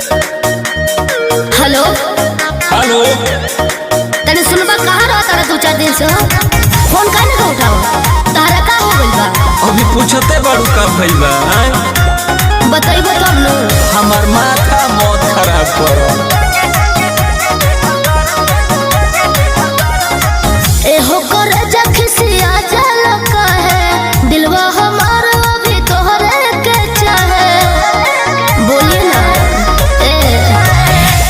Hello hello. तने सुनबा कहाँ रहा तारा 2-4 दिन से फोन काहे ना उठाओ? तारा का हो गइल बा? अभी पूछते बड़ू कब भइल बा? बताइबो तब न। हमार माथा मौत खराब कर। एहो कर जखसिया जल कहे दिलवा हमार अभी तोहरे के चाहे। बोलिए ना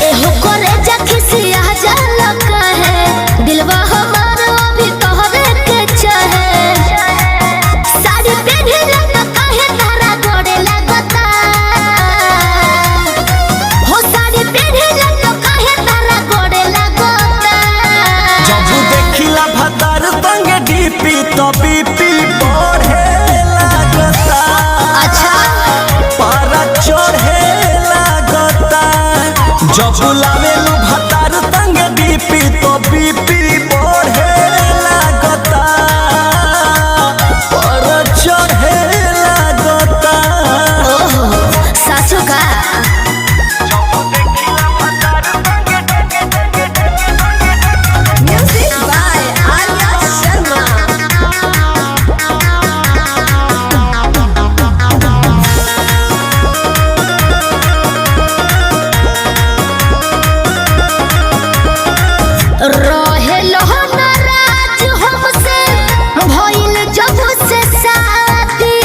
एहो कर जखसिया जल कहे दिलवा हमार अभी तोहरे के चाहे। साड़ी पहने लगा काहे तारा गोड़े लगता हो। साड़ी पहने लगा काहे तारा गोड़े लगता। जब देखिला भतार संग डीपी तो बीपी बढ़े लागता। अच्छा पारा चढ़े लागता। जब लावेलू भतार संग डीपी तो बीपी बढ़े लागता। पारा चढ़े लागता। ओहो सासू का म्यूजिक बाय आर्या शर्मा। रहेलो नाराज हमसे भइल जब से शादी।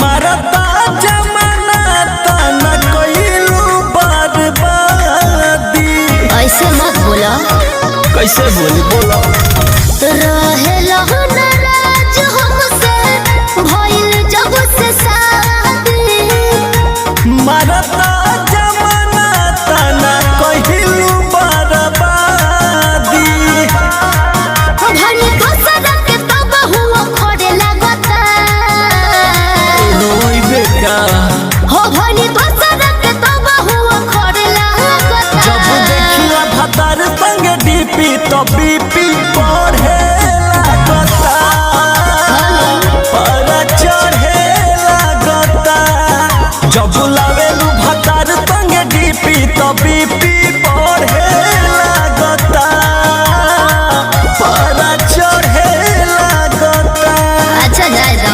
मरता जमाना तना कइलू बर्बादी। ऐसे मत बोला। कैसे बोली बोलो। रहेलो नाराज हमसे भइल जब से शादी। मरता जमाना तना कइलू बर्बादी। भरी दोसर के तब हुआ खोड़े लगता। रोइबे का हो भरी दोसर के तब हुआ खोड़े लगता। जब देखिला भतार संग डीपी तो बीपी बढ़े लागता। पारा चढ़े लागता। जब लावेलू भतार संग डीपी तो बीपी बढ़े लागता। पारा चढ़े लागता। अच्छा जाए दो।